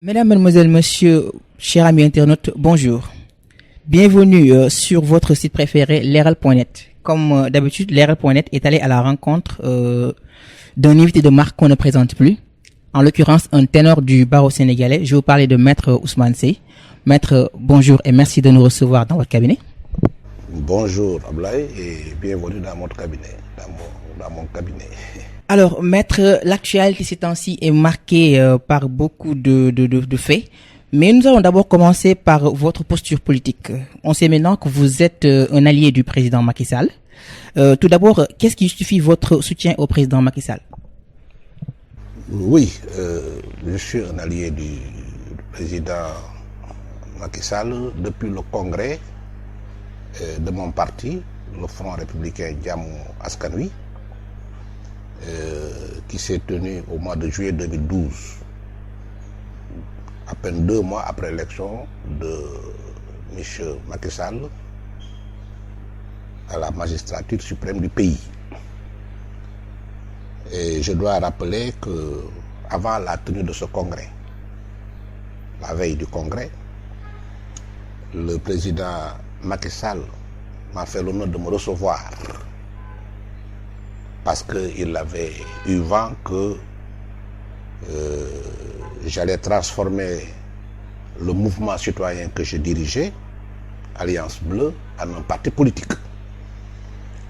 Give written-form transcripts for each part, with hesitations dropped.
Mesdames, Mademoiselles, Messieurs, chers amis internautes, bonjour. Bienvenue sur votre site préféré, leral.net. Comme d'habitude, leral.net est allé à la rencontre d'un invité de marque qu'on ne présente plus. En l'occurrence, un ténor du barreau sénégalais. Je vais vous parler de Maître Ousmane Seye. Maître, bonjour et merci de nous recevoir dans votre cabinet. Bonjour Ablaye et bienvenue dans mon cabinet, dans mon cabinet. Alors, Maître, l'actualité ces temps-ci est marquée par beaucoup de faits. Mais nous allons d'abord commencer par votre posture politique. On sait maintenant que vous êtes un allié du président Macky Sall. Tout d'abord, qu'est-ce qui justifie votre soutien au président Macky Sall? Oui, je suis un allié du président Macky Sall depuis le congrès de mon parti, le Front républicain Jammu Askan Wi, qui s'est tenu au mois de juillet 2012. À peine 2 mois après l'élection de M. Macky Sall à la magistrature suprême du pays. Et je dois rappeler que avant la tenue de ce congrès, la veille du congrès, le président Macky Sall m'a fait l'honneur de me recevoir parce qu'il avait eu vent que j'allais transformer le mouvement citoyen que je dirigeais, Alliance Bleue, en un parti politique.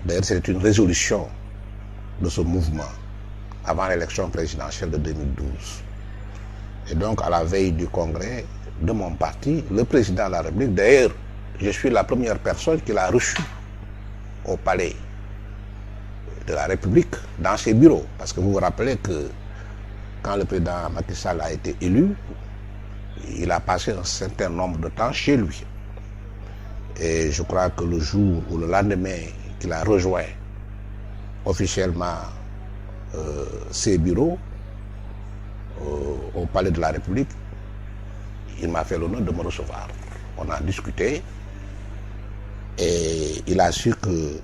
D'ailleurs, c'était une résolution de ce mouvement avant l'élection présidentielle de 2012. Et donc, à la veille du congrès de mon parti, le président de la République, d'ailleurs, je suis la première personne qui l'a reçu au palais de la République, dans ses bureaux. Parce que vous vous rappelez que quand le président Macky Sall a été élu, il a passé un certain nombre de temps chez lui. Et je crois que le jour ou le lendemain qu'il a rejoint officiellement ses bureaux au palais de la République, il m'a fait l'honneur de me recevoir. On a discuté et il a su que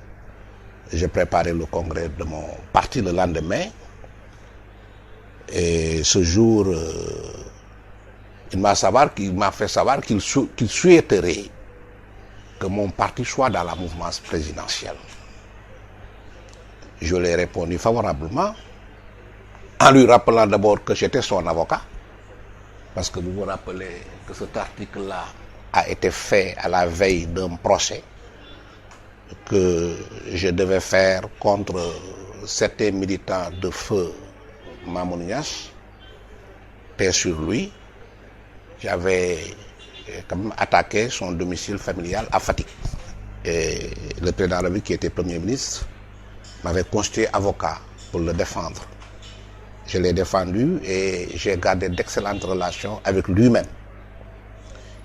j'ai préparé le congrès de mon parti le lendemain. Et ce jour, il m'a fait savoir qu'il souhaiterait que mon parti soit dans la mouvance présidentielle. Je lui ai répondu favorablement, en lui rappelant d'abord que j'étais son avocat, parce que vous vous rappelez que cet article-là a été fait à la veille d'un procès que je devais faire contre certains militants de feu Mamoun Niasse, paix sur lui. J'avais quand même attaqué son domicile familial à Fatick. Et le président de la République, qui était Premier ministre, m'avait constitué avocat pour le défendre. Je l'ai défendu et j'ai gardé d'excellentes relations avec lui-même.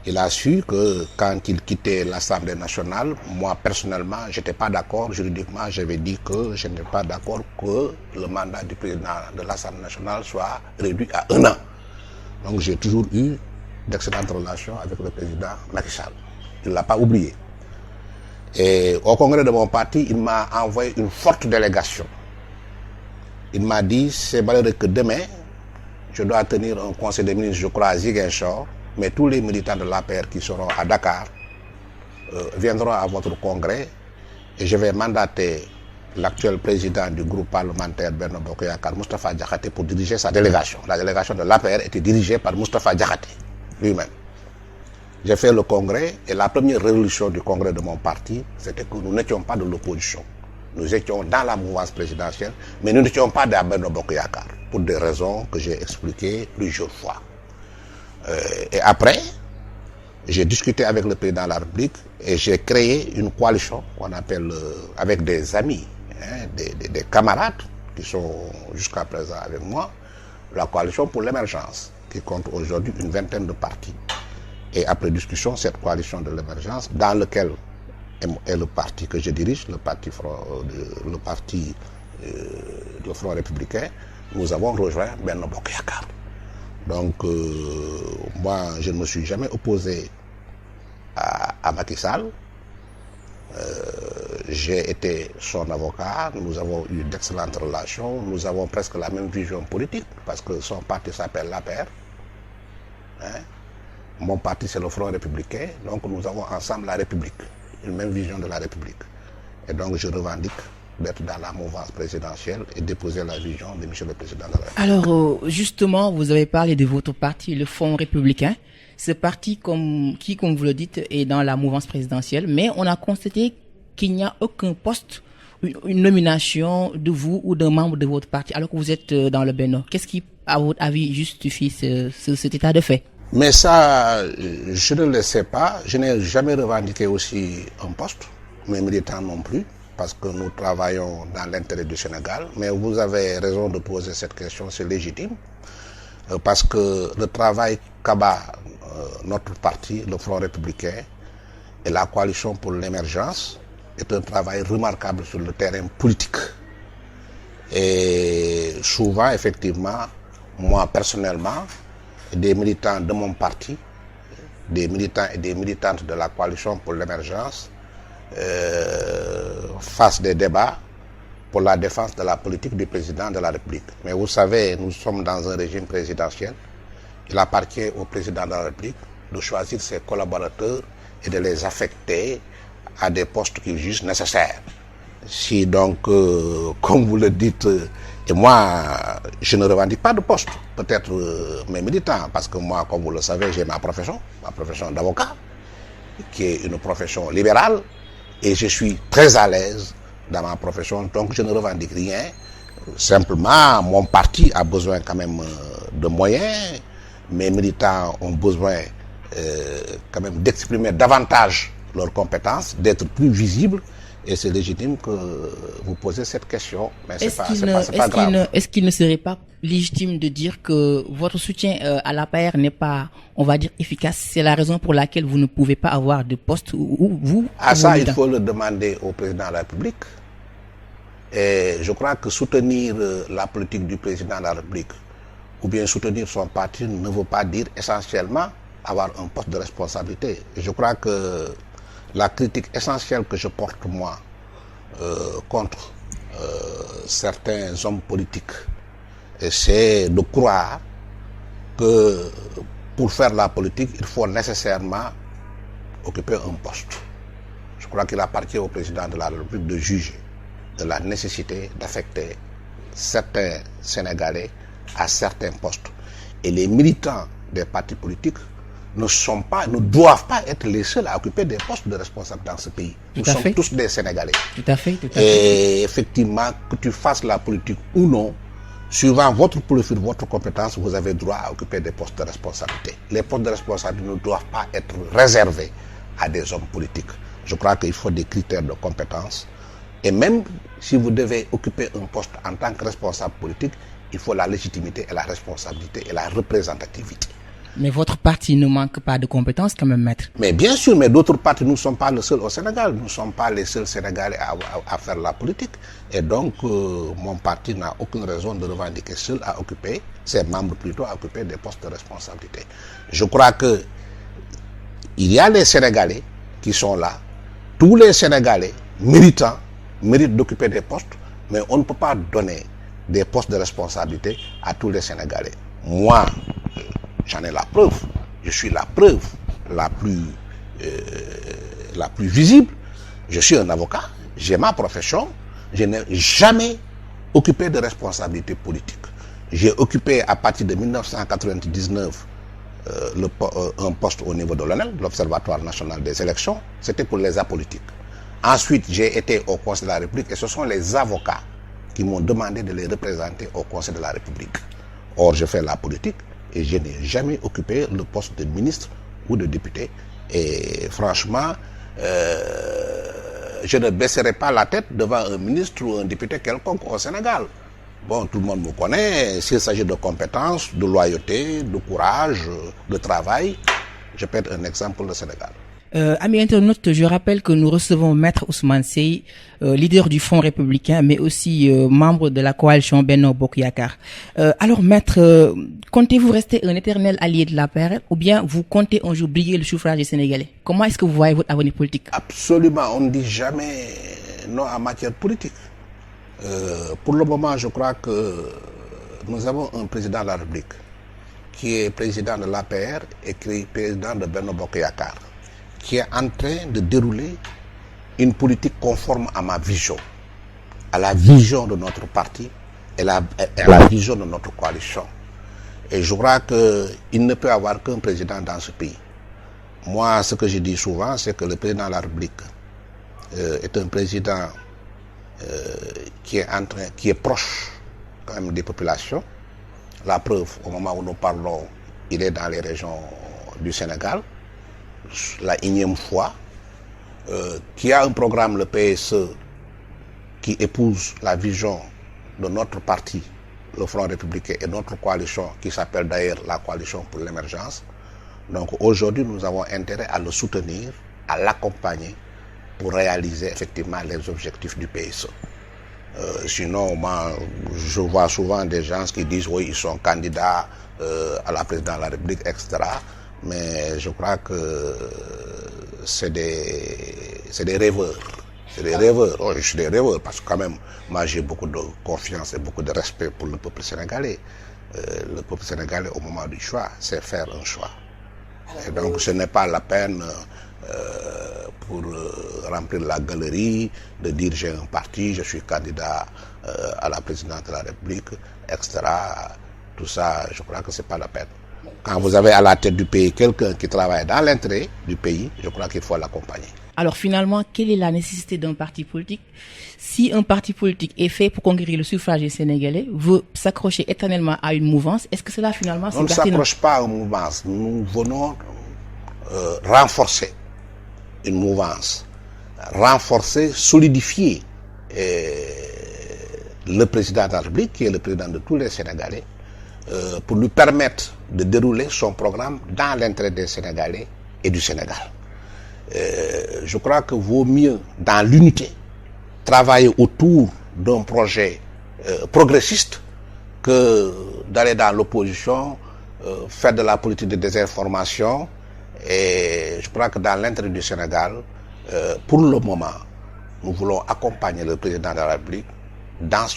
Il a su que quand il quittait l'Assemblée nationale, moi personnellement, je n'étais pas d'accord. Juridiquement, j'avais dit que je n'étais pas d'accord que le mandat du président de l'Assemblée nationale soit réduit à 1 an. Donc j'ai toujours eu d'excellentes relations avec le président Macky Sall. Il ne l'a pas oublié. Et au congrès de mon parti, il m'a envoyé une forte délégation. Il m'a dit, c'est malheureux que demain, je dois tenir un conseil des ministres, je crois, à Ziguinchor, mais tous les militants de l'APR qui seront à Dakar viendront à votre congrès et je vais mandater l'actuel président du groupe parlementaire Benno Bokk Yakaar, Moustapha Diakhaté, pour diriger sa délégation. La délégation de l'APR était dirigée par Moustapha Diakhaté lui-même. J'ai fait le congrès et la première résolution du congrès de mon parti, c'était que nous n'étions pas de l'opposition. Nous étions dans la mouvance présidentielle, mais nous n'étions pas dans Benno Bokk Yakaar, pour des raisons que j'ai expliquées plusieurs fois. Et après, j'ai discuté avec le président de la République et j'ai créé une coalition qu'on appelle, avec des amis, des camarades qui sont jusqu'à présent avec moi, la coalition pour l'émergence, qui compte aujourd'hui une vingtaine de partis. Et après discussion, cette coalition de l'émergence, dans lequel est le parti que je dirige, le Front républicain, nous avons rejoint Benno Bokk Yakaar. Donc, moi, je ne me suis jamais opposé à Macky Sall. J'ai été son avocat, nous avons eu d'excellentes relations, nous avons presque la même vision politique, parce que son parti s'appelle l'APR. hein. Mon parti, c'est le Front républicain, donc nous avons ensemble la République, une même vision de la République. Et donc je revendique d'être dans la mouvance présidentielle et déposer la vision de M. le Président de la République. Alors, justement, vous avez parlé de votre parti, le Front républicain. Ce parti, comme vous le dites, est dans la mouvance présidentielle, mais on a constaté qu'il n'y a aucun poste, une nomination de vous ou d'un membre de votre parti, alors que vous êtes dans le Bénin. Qu'est-ce qui, à votre avis, justifie cet état de fait? Mais ça, je ne le sais pas. Je n'ai jamais revendiqué aussi un poste, mes militants non plus, parce que nous travaillons dans l'intérêt du Sénégal. Mais vous avez raison de poser cette question, c'est légitime, parce que le travail qu'abat notre parti, le Front républicain, et la coalition pour l'émergence, est un travail remarquable sur le terrain politique. Et souvent, effectivement, moi personnellement, des militants de mon parti, des militants et des militantes de la coalition pour l'émergence, fassent des débats pour la défense de la politique du président de la République. Mais vous savez, nous sommes dans un régime présidentiel. Il appartient au président de la République de choisir ses collaborateurs et de les affecter à des postes qu'il juge nécessaires. Si donc, comme vous le dites, et moi, je ne revendique pas de poste, peut-être mes militants, parce que moi, comme vous le savez, j'ai ma profession d'avocat, qui est une profession libérale, et je suis très à l'aise dans ma profession, donc je ne revendique rien. Simplement, mon parti a besoin quand même de moyens, mes militants ont besoin quand même d'exprimer davantage leurs compétences, d'être plus visibles, et c'est légitime que vous posez cette question, mais c'est pas grave. Est-ce qu'il ne serait pas légitime de dire que votre soutien à l'APR n'est pas, on va dire, efficace? C'est la raison pour laquelle vous ne pouvez pas avoir de poste où vous... À ça, il faut le demander au président de la République. Et je crois que soutenir la politique du président de la République ou bien soutenir son parti ne veut pas dire essentiellement avoir un poste de responsabilité. Je crois que la critique essentielle que je porte moi contre certains hommes politiques, c'est de croire que pour faire la politique, il faut nécessairement occuper un poste. Je crois qu'il appartient au président de la République de juger de la nécessité d'affecter certains Sénégalais à certains postes. Et les militants des partis politiques ne doivent pas être les seuls à occuper des postes de responsabilité dans ce pays. Nous sommes tous des Sénégalais. Tout à fait. Et effectivement, que tu fasses la politique ou non, suivant votre profil, votre compétence, vous avez droit à occuper des postes de responsabilité. Les postes de responsabilité ne doivent pas être réservés à des hommes politiques. Je crois qu'il faut des critères de compétence. Et même si vous devez occuper un poste en tant que responsable politique, il faut la légitimité et la responsabilité et la représentativité. Mais votre parti ne manque pas de compétences quand même, maître. Mais bien sûr, mais d'autres partis, nous ne sommes pas le seul au Sénégal. Nous ne sommes pas les seuls Sénégalais à faire la politique. Et donc, mon parti n'a aucune raison de revendiquer seul à occuper, ses membres plutôt à occuper des postes de responsabilité. Je crois que il y a les Sénégalais qui sont là. Tous les Sénégalais militants méritent d'occuper des postes, mais on ne peut pas donner des postes de responsabilité à tous les Sénégalais. Moi, j'en ai la preuve. Je suis la preuve la plus visible. Je suis un avocat. J'ai ma profession. Je n'ai jamais occupé de responsabilité politique. J'ai occupé à partir de 1999 un poste au niveau de l'ONEL, l'Observatoire national des élections. C'était pour les apolitiques. Ensuite, j'ai été au Conseil de la République et ce sont les avocats qui m'ont demandé de les représenter au Conseil de la République. Or, je fais la politique et je n'ai jamais occupé le poste de ministre ou de député. Et franchement, je ne baisserai pas la tête devant un ministre ou un député quelconque au Sénégal. Bon, tout le monde me connaît. S'il s'agit de compétences, de loyauté, de courage, de travail, je peux être un exemple pour le Sénégal. Amis internautes, je rappelle que nous recevons Maître Ousmane Seye, leader du Front républicain, mais aussi membre de la coalition Benno Bokk Yakaar. Alors Maître, comptez-vous rester un éternel allié de l'APR ou bien vous comptez un jour briller le suffrage des Sénégalais? Comment est-ce que vous voyez votre avenir politique? Absolument, on ne dit jamais non en matière politique. Pour le moment, je crois que nous avons un président de la République qui est président de l'APR et qui est président de Benno Bokk Yakaar, qui est en train de dérouler une politique conforme à ma vision, à la vision de notre parti et à la vision de notre coalition. Et je crois qu'il ne peut y avoir qu'un président dans ce pays. Moi, ce que je dis souvent, c'est que le président de la République est un président qui est proche quand même des populations. La preuve, au moment où nous parlons, il est dans les régions du Sénégal, la énième fois, qui a un programme, le PSE, qui épouse la vision de notre parti, le Front républicain, et notre coalition, qui s'appelle d'ailleurs la Coalition pour l'émergence. Donc aujourd'hui, nous avons intérêt à le soutenir, à l'accompagner pour réaliser effectivement les objectifs du PSE. Sinon, moi, je vois souvent des gens qui disent oui, ils sont candidats à la présidence de la République, etc. Mais je crois que c'est des rêveurs. C'est des rêveurs. Oh, je suis des rêveurs parce que quand même, moi j'ai beaucoup de confiance et beaucoup de respect pour le peuple sénégalais. Le peuple sénégalais, au moment du choix, c'est faire un choix. Et donc ce n'est pas la peine pour remplir la galerie de dire j'ai un parti, je suis candidat à la présidence de la République, etc. Tout ça, je crois que c'est pas la peine. Quand vous avez à la tête du pays quelqu'un qui travaille dans l'intérêt du pays, je crois qu'il faut l'accompagner. Alors finalement, quelle est la nécessité d'un parti politique? Si un parti politique est fait pour conquérir le suffrage des Sénégalais, veut s'accrocher éternellement à une mouvance, est-ce que cela finalement c'est pertinent? On ne s'accroche pas à une mouvance. Nous venons renforcer une mouvance, renforcer, solidifier le président de la République, qui est le président de tous les Sénégalais, pour lui permettre de dérouler son programme dans l'intérêt des Sénégalais et du Sénégal. Je crois que vaut mieux, dans l'unité, travailler autour d'un projet progressiste que d'aller dans l'opposition, faire de la politique de désinformation. Et je crois que dans l'intérêt du Sénégal, pour le moment, nous voulons accompagner le président de la République dans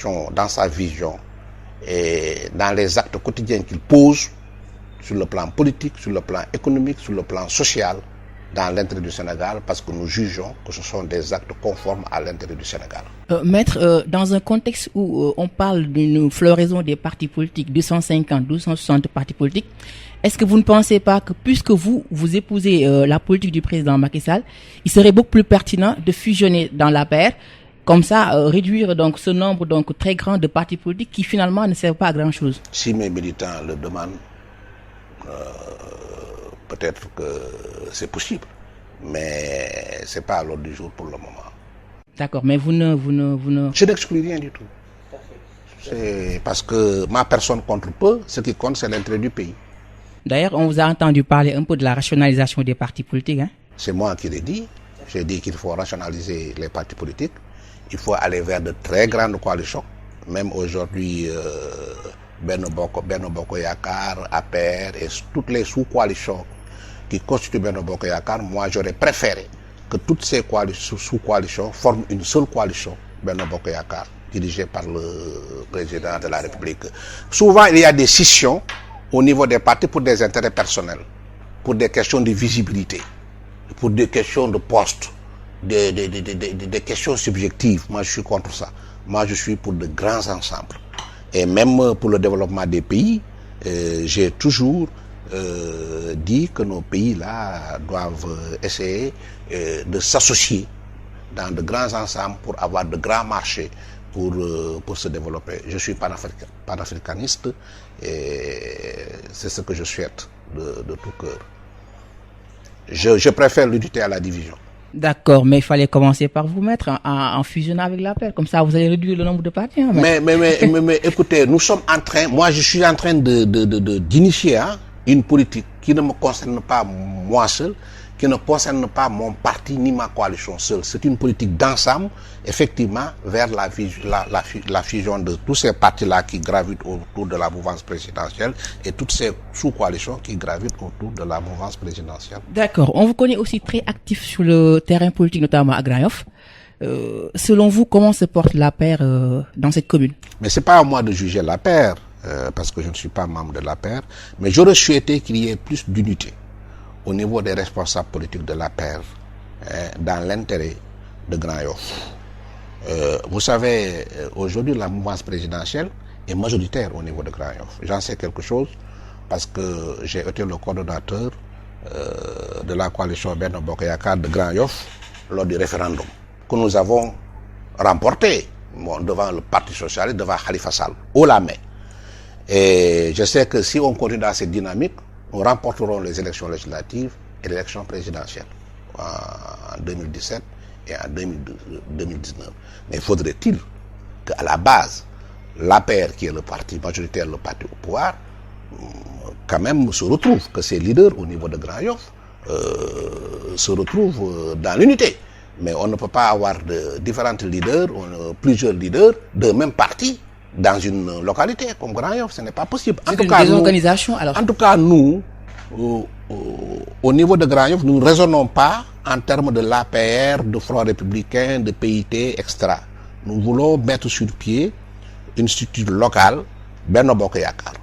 sa vision et dans les actes quotidiens qu'il pose sur le plan politique, sur le plan économique, sur le plan social, dans l'intérêt du Sénégal, parce que nous jugeons que ce sont des actes conformes à l'intérêt du Sénégal. Maître, dans un contexte où on parle d'une floraison des partis politiques, 250, 260 partis politiques, est-ce que vous ne pensez pas que puisque vous épousez la politique du président Macky Sall, il serait beaucoup plus pertinent de fusionner dans l'APR, comme ça réduire donc ce nombre donc très grand de partis politiques qui finalement ne servent pas à grand chose? Si mes militants le demandent, peut-être que c'est possible, mais c'est pas à l'ordre du jour pour le moment. D'accord, mais vous ne... Je n'exclus rien du tout. C'est parce que ma personne contre peu, ce qui compte, c'est l'intérêt du pays. D'ailleurs, on vous a entendu parler un peu de la rationalisation des partis politiques. Hein? C'est moi qui l'ai dit. J'ai dit qu'il faut rationaliser les partis politiques. Il faut aller vers de très grandes coalitions. Même aujourd'hui, Benno Bokk Yakaar, APR et toutes les sous-coalitions qui constituent Benno Bokk Yakaar, moi j'aurais préféré que toutes ces sous-coalitions forment une seule coalition, Benno Bokk Yakaar, dirigée par le président de la République. Souvent, il y a des scissions au niveau des partis pour des intérêts personnels, pour des questions de visibilité, pour des questions de poste, des questions subjectives. Moi, je suis contre ça. Moi, je suis pour de grands ensembles. Et même pour le développement des pays, j'ai toujours dit que nos pays-là doivent essayer de s'associer dans de grands ensembles pour avoir de grands marchés pour se développer. Je suis panafricaniste et c'est ce que je souhaite de tout cœur. Je préfère l'unité à la division. D'accord, mais il fallait commencer par vous mettre en fusionnant avec l'APR. Comme ça, vous allez réduire le nombre de partis. Hein, mais écoutez, nous sommes en train, moi je suis en train d'initier une politique qui ne me concerne pas moi seul, qui ne concerne pas mon parti ni ma coalition seule. C'est une politique d'ensemble, effectivement, vers la fusion de tous ces partis-là qui gravitent autour de la mouvance présidentielle et toutes ces sous-coalitions qui gravitent autour de la mouvance présidentielle. D'accord. On vous connaît aussi très actif sur le terrain politique, notamment à Grand Yoff. Selon vous, comment se porte l'APR dans cette commune? Mais c'est pas à moi de juger l'APR. parce que je ne suis pas membre de l'APR, mais j'aurais souhaité qu'il y ait plus d'unité au niveau des responsables politiques de l'APR dans l'intérêt de Grand Yoff. Vous savez, aujourd'hui, la mouvance présidentielle est majoritaire au niveau de Grand Yoff. J'en sais quelque chose parce que j'ai été le coordonnateur de la coalition Benno Bokk Yakaar de Grand Yoff lors du référendum que nous avons remporté devant le Parti socialiste, devant Khalifa Sall, haut la main. Et je sais que si on continue dans cette dynamique, nous remporterons les élections législatives et l'élection présidentielle en 2017 et en 2019. Mais faudrait-il qu'à la base, l'APR, qui est le parti majoritaire, le parti au pouvoir, quand même se retrouve, que ses leaders au niveau de Grand Yoff se retrouvent dans l'unité. Mais on ne peut pas avoir de différents leaders, plusieurs leaders d'un même parti dans une localité comme Grand Yoff. Ce n'est pas possible. En tout cas, désorganisation, alors. En tout cas, nous, au niveau de Grand Yoff, nous ne raisonnons pas en termes de l'APR, de Front républicain, de PIT, etc. Nous voulons mettre sur pied une structure locale, Benno Bokk Yakaar,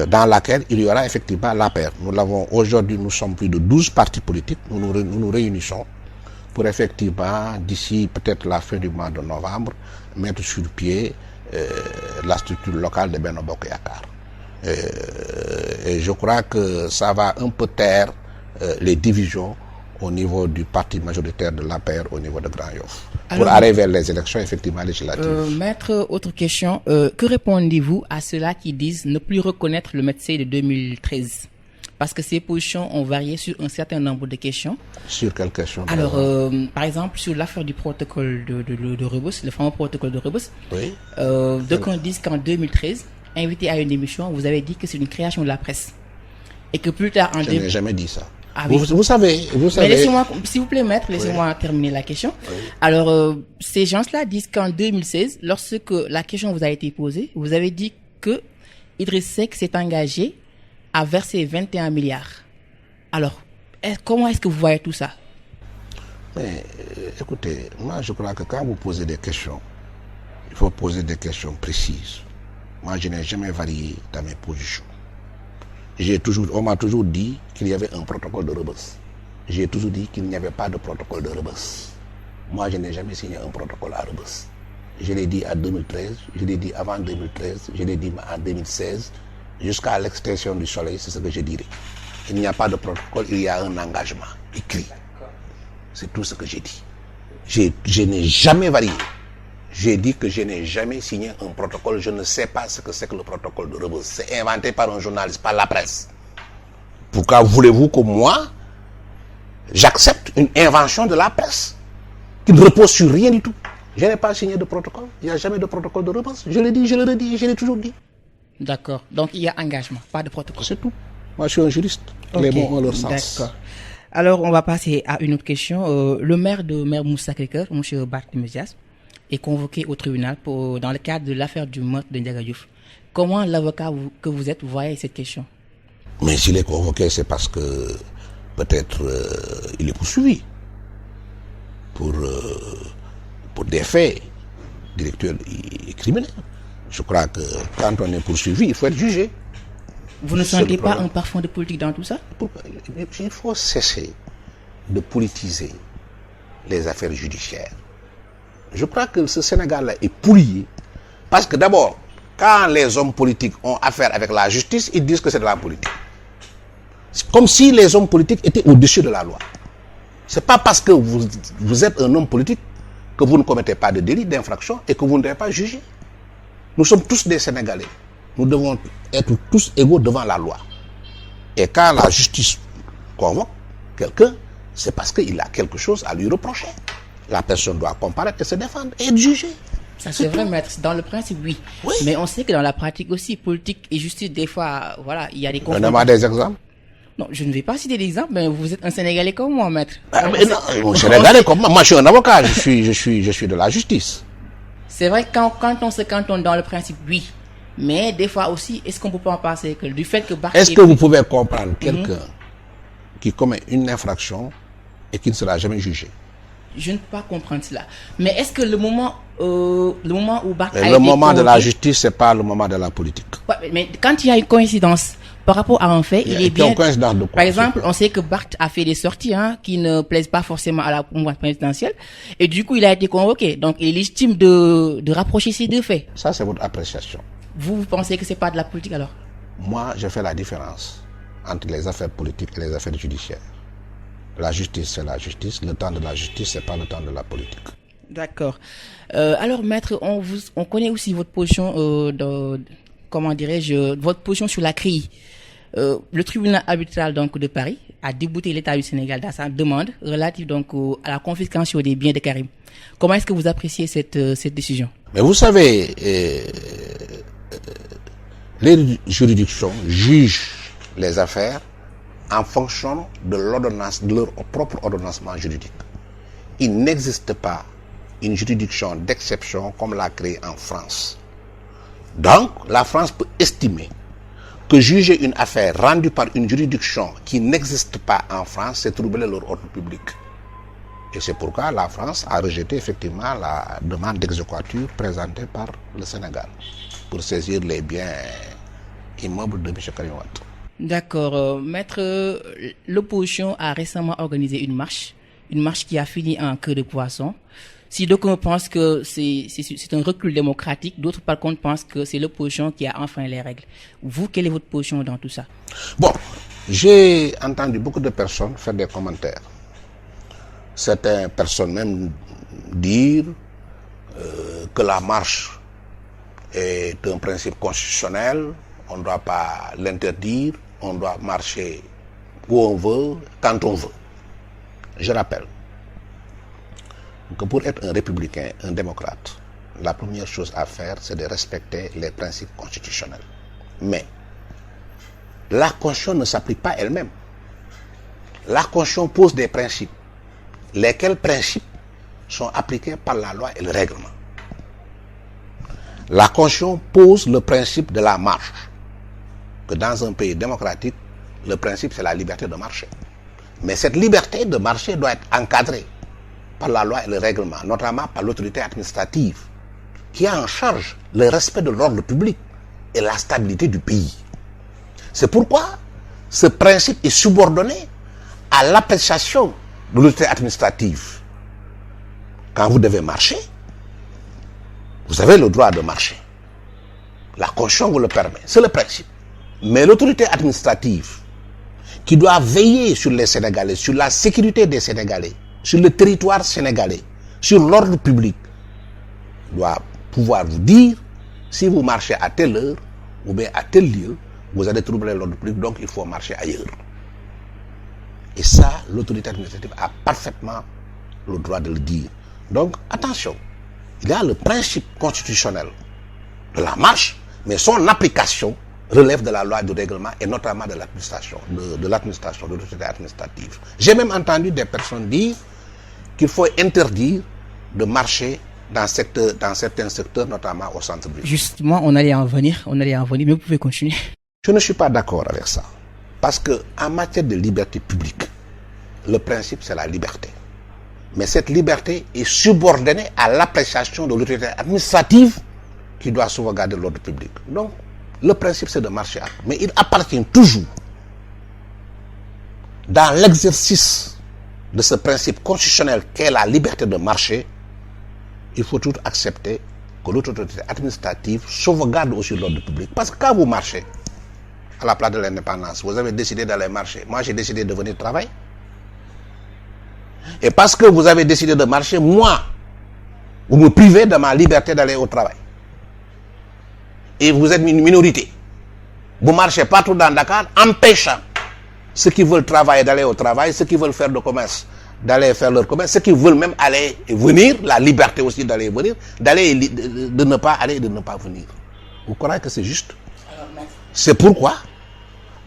dans laquelle il y aura effectivement l'APR. Nous l'avons aujourd'hui, nous sommes plus de 12 partis politiques, nous nous réunissons pour effectivement, d'ici peut-être la fin du mois de novembre, mettre sur pied la structure locale de Benno Bokk Yakaar. Et je crois que ça va un peu taire les divisions au niveau du parti majoritaire de l'APR au niveau de Grand Yoff. Pour arriver vers les élections effectivement législatives. Maître, autre question. Que répondez-vous à ceux-là qui disent ne plus reconnaître le médecin de 2013? Parce que ces positions ont varié sur un certain nombre de questions. Sur quelles questions? Alors, par exemple, sur l'affaire du protocole de Rebeuss, le fameux protocole de Rebeuss. Oui. D'aucuns disent qu'en 2013, invité à une émission, vous avez dit que c'est une création de la presse. Et que plus tard en... Je n'ai jamais dit ça. Ah, oui. Vous savez... Mais laissez-moi, s'il vous plaît, maître, laissez-moi terminer la question. Oui. Alors, ces gens-là disent qu'en 2016, lorsque la question vous a été posée, vous avez dit que Idriss Seck s'est engagé à verser 21 milliards. Alors, comment est-ce que vous voyez tout ça? Mais, écoutez, moi je crois que quand vous posez des questions, il faut poser des questions précises. Moi je n'ai jamais varié dans mes positions. On m'a toujours dit qu'il y avait un protocole de Rebeuss. J'ai toujours dit qu'il n'y avait pas de protocole de Rebeuss. Moi je n'ai jamais signé un protocole à Rebeuss. Je l'ai dit en 2013, je l'ai dit avant 2013, je l'ai dit en 2016, jusqu'à l'extinction du soleil, c'est ce que je dirais. Il n'y a pas de protocole, il y a un engagement écrit. C'est tout ce que j'ai dit. Je n'ai jamais varié. J'ai dit que je n'ai jamais signé un protocole. Je ne sais pas ce que c'est que le protocole de Rebeuss. C'est inventé par un journaliste, par la presse. Pourquoi voulez-vous que moi, j'accepte une invention de la presse qui ne repose sur rien du tout? Je n'ai pas signé de protocole. Il n'y a jamais de protocole de Rebeuss. Je l'ai dit, je le redis, je l'ai toujours dit. D'accord. Donc il y a engagement, pas de protocole. C'est tout. Moi, je suis un juriste. Les mots ont leur sens. D'accord. Alors, on va passer à une autre question. Le maire de Mermoz Sacré-Cœur, M. Barthélémy Dias, est convoqué au tribunal dans le cadre de l'affaire du meurtre de Ndiaga Diouf. Comment l'avocat que vous êtes, vous voyez cette question? Mais s'il est convoqué, c'est parce que peut-être il est poursuivi pour des faits délictuels et criminels. Je crois que quand on est poursuivi, il faut être jugé. Vous ne sentez pas un parfum de politique dans tout ça? Il faut cesser de politiser les affaires judiciaires. Je crois que ce Sénégal-là est pollué. Parce que d'abord, quand les hommes politiques ont affaire avec la justice, ils disent que c'est de la politique. C'est comme si les hommes politiques étaient au-dessus de la loi. C'est pas parce que vous êtes un homme politique que vous ne commettez pas de délit, d'infraction et que vous ne devez pas juger. Nous sommes tous des Sénégalais. Nous devons être tous égaux devant la loi. Et quand la justice convoque quelqu'un, c'est parce qu'il a quelque chose à lui reprocher. La personne doit comparaître et se défendre et être jugée. Ça c'est vrai, maître. Dans le principe, oui. Mais on sait que dans la pratique aussi, politique et justice, des fois, voilà, il y a des conflits. Donnez-moi des exemples. Non, je ne vais pas citer d'exemple, mais vous êtes un Sénégalais comme moi, maître. Mais non, un Sénégalais comme moi. Moi, je suis un avocat. Je suis de la justice. C'est vrai que quand on se cantonne dans le principe, oui. Mais des fois aussi, est-ce qu'on peut pas en passer que du fait que... Est-ce que vous pouvez comprendre quelqu'un qui commet une infraction et qui ne sera jamais jugé? Je ne peux pas comprendre cela. Mais est-ce que le moment le moment où Barth Mais a le été moment de la convoqué. justice, c'est pas le moment de la politique. Ouais, mais quand il y a une coïncidence par rapport à un fait, il est bien. Coïncidence de quoi? Par exemple, on sait que Barth a fait des sorties qui ne plaisent pas forcément à la mouvance présidentielle, et du coup, il a été convoqué. Donc, il est légitime de rapprocher ces deux faits. Ça, c'est votre appréciation. Vous pensez que c'est pas de la politique alors? Moi, je fais la différence entre les affaires politiques et les affaires judiciaires. La justice, c'est la justice. Le temps de la justice, c'est pas le temps de la politique. D'accord. Alors, maître, on connaît aussi votre position, comment dirais-je, votre position sur la CRI. Le tribunal arbitral donc de Paris a débouté l'État du Sénégal dans sa demande relative donc à la confiscation des biens de Karim. Comment est-ce que vous appréciez cette décision? Mais vous savez, les juridictions jugent les affaires en fonction de l'ordonnance, de leur propre ordonnancement juridique. Il n'existe pas une juridiction d'exception comme l'a créée en France. Donc, la France peut estimer que juger une affaire rendue par une juridiction qui n'existe pas en France, c'est troubler leur ordre public. Et c'est pourquoi la France a rejeté effectivement la demande d'exequatur présentée par le Sénégal pour saisir les biens immeubles de M. Karim Wade. D'accord. Maître, l'opposition a récemment organisé une marche qui a fini en queue de poisson. Si d'aucuns pensent que c'est un recul démocratique, d'autres par contre pensent que c'est l'opposition qui a enfreint les règles. Vous, quelle est votre position dans tout ça? Bon, j'ai entendu beaucoup de personnes faire des commentaires. Certaines personnes même dire que la marche est un principe constitutionnel, on ne doit pas l'interdire, on doit marcher où on veut, quand on veut. Je rappelle que pour être un républicain, un démocrate, la première chose à faire, c'est de respecter les principes constitutionnels. Mais la Constitution ne s'applique pas elle-même. La Constitution pose des principes, lesquels principes sont appliqués par la loi et le règlement. La Constitution pose le principe de la marche, que dans un pays démocratique, le principe c'est la liberté de marcher. Mais cette liberté de marcher doit être encadrée par la loi et le règlement, notamment par l'autorité administrative, qui a en charge le respect de l'ordre public et la stabilité du pays. C'est pourquoi ce principe est subordonné à l'appréciation de l'autorité administrative. Quand vous devez marcher, vous avez le droit de marcher. La Constitution vous le permet, c'est le principe. Mais l'autorité administrative, qui doit veiller sur les Sénégalais, sur la sécurité des Sénégalais, sur le territoire sénégalais, sur l'ordre public, doit pouvoir vous dire si vous marchez à telle heure ou bien à tel lieu, vous allez troubler l'ordre public, donc il faut marcher ailleurs. Et ça, l'autorité administrative a parfaitement le droit de le dire. Donc, attention, il y a le principe constitutionnel de la marche, mais son application relève de la loi, du règlement et notamment de l'administration, de l'autorité administrative. J'ai même entendu des personnes dire qu'il faut interdire de marcher dans certains secteurs, notamment au centre-ville. Justement, on allait en venir, mais vous pouvez continuer. Je ne suis pas d'accord avec ça. Parce que en matière de liberté publique, le principe c'est la liberté. Mais cette liberté est subordonnée à l'appréciation de l'autorité administrative qui doit sauvegarder l'ordre public. Donc, le principe c'est de marcher. Mais il appartient toujours, dans l'exercice de ce principe constitutionnel qu'est la liberté de marcher, il faut tout accepter que l'autorité administrative sauvegarde aussi l'ordre public. Parce que quand vous marchez à la place de l'indépendance, vous avez décidé d'aller marcher. Moi, j'ai décidé de venir travailler. Et parce que vous avez décidé de marcher, moi, vous me privez de ma liberté d'aller au travail. Et vous êtes une minorité. Vous marchez partout dans Dakar, empêchant ceux qui veulent travailler d'aller au travail, ceux qui veulent faire le commerce d'aller faire leur commerce, ceux qui veulent même aller et venir, la liberté aussi d'aller et venir, de ne pas aller et de ne pas venir. Vous croyez que c'est juste? C'est pourquoi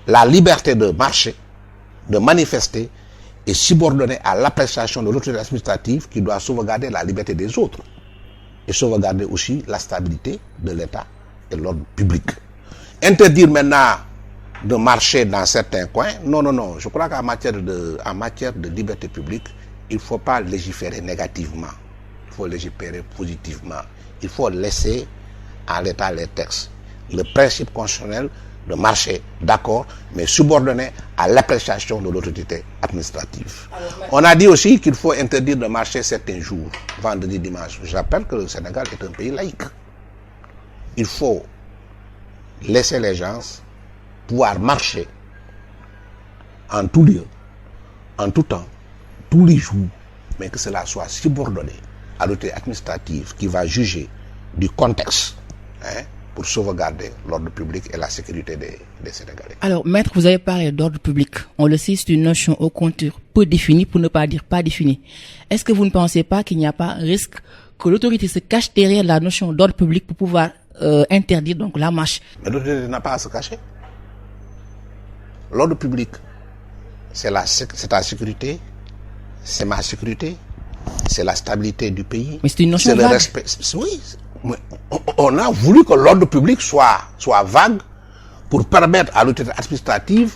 la liberté de marcher, de manifester, est subordonnée à l'appréciation de l'autorité administrative qui doit sauvegarder la liberté des autres et sauvegarder aussi la stabilité de l'État et l'ordre public. Interdire maintenant de marcher dans certains coins, non. Je crois qu'en matière de liberté publique, il ne faut pas légiférer négativement. il faut légiférer positivement. Il faut laisser en l'état les textes. Le principe constitutionnel de marché, d'accord, mais subordonné à l'appréciation de l'autorité administrative. On a dit aussi qu'il faut interdire de marcher certains jours, vendredi, dimanche. Je rappelle que le Sénégal est un pays laïque. Il faut laisser les gens pouvoir marcher en tout lieu, en tout temps, tous les jours, mais que cela soit subordonné à l'autorité administrative qui va juger du contexte, pour sauvegarder l'ordre public et la sécurité des Sénégalais. Alors, maître, vous avez parlé d'ordre public. On le sait, c'est une notion au contour peu définie, pour ne pas dire pas définie. Est-ce que vous ne pensez pas qu'il n'y a pas risque que l'autorité se cache derrière la notion d'ordre public pour pouvoir interdire donc la marche? Mais l'autorité n'a pas à se cacher. L'ordre public, c'est ta sécurité, c'est ma sécurité, c'est la stabilité du pays. Mais c'est une notion vague. C'est le respect. Oui. On a voulu que l'ordre public soit vague pour permettre à l'autorité administrative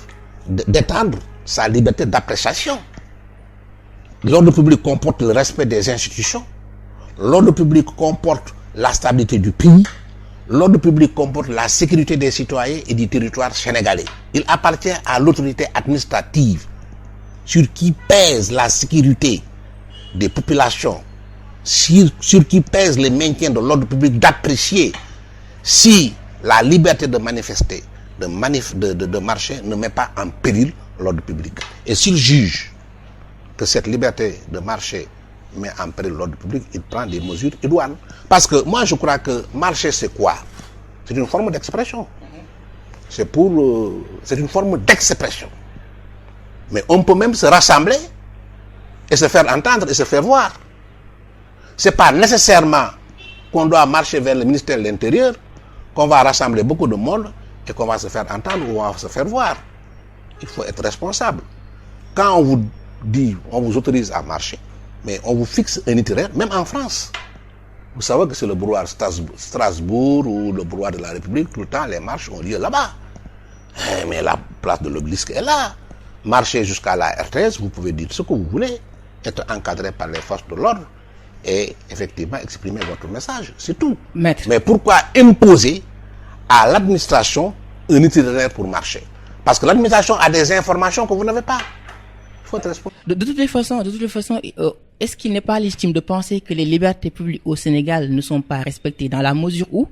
d'étendre sa liberté d'appréciation. L'ordre public comporte le respect des institutions. L'ordre public comporte la stabilité du pays. L'ordre public comporte la sécurité des citoyens et du territoire sénégalais. Il appartient à l'autorité administrative sur qui pèse la sécurité des populations, sur qui pèse le maintien de l'ordre public, d'apprécier si la liberté de manifester, de marcher ne met pas en péril l'ordre public. Et s'il juge que cette liberté de marcher met en péril l'ordre public, il prend des mesures idoines. Parce que moi je crois que marcher c'est quoi? C'est une forme d'expression. C'est une forme d'expression. Mais on peut même se rassembler et se faire entendre et se faire voir. Ce n'est pas nécessairement qu'on doit marcher vers le ministère de l'Intérieur, qu'on va rassembler beaucoup de monde et qu'on va se faire entendre ou on va se faire voir. Il faut être responsable. Quand on vous dit, on vous autorise à marcher, mais on vous fixe un itinéraire, même en France. Vous savez que c'est le boulevard Strasbourg ou le boulevard de la République, tout le temps les marches ont lieu là-bas. Mais la place de l'Obélisque est là. Marchez jusqu'à la RTS, vous pouvez dire ce que vous voulez, être encadré par les forces de l'ordre et effectivement exprimer votre message, c'est tout. Maître. Mais pourquoi imposer à l'administration un itinéraire pour marcher? Parce que l'administration a des informations que vous n'avez pas. Il faut être responsable. De toutes les façons, est-ce qu'il n'est pas légitime de penser que les libertés publiques au Sénégal ne sont pas respectées dans la mesure où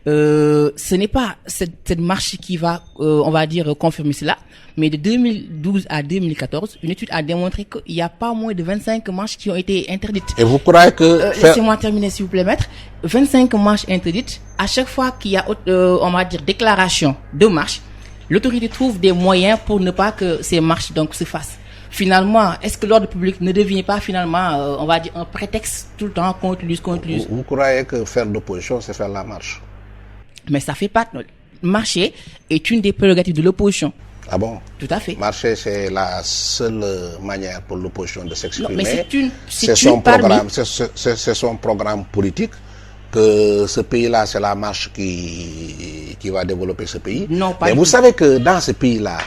ce n'est pas cette marche qui va, on va dire, confirmer cela, mais de 2012 à 2014, une étude a démontré qu'il n'y a pas moins de 25 marches qui ont été interdites. Et vous croyez que... Laissez-moi terminer s'il vous plaît, maître. 25 marches interdites, à chaque fois qu'il y a, on va dire, déclaration de marche, l'autorité trouve des moyens pour ne pas que ces marches donc se fassent. Finalement, est-ce que l'ordre public ne devient pas finalement, on va dire, un prétexte tout le temps qu'on utilise? Vous croyez que faire l'opposition, c'est faire la marche? Mais ça fait pas... Marcher est une des prérogatives de l'opposition. Ah bon? Tout à fait. Marcher, c'est la seule manière pour l'opposition de s'exprimer. Mais c'est son programme politique. Que ce pays-là, c'est la marche qui va développer ce pays. Non, pas mais vous savez que dans ce pays-là,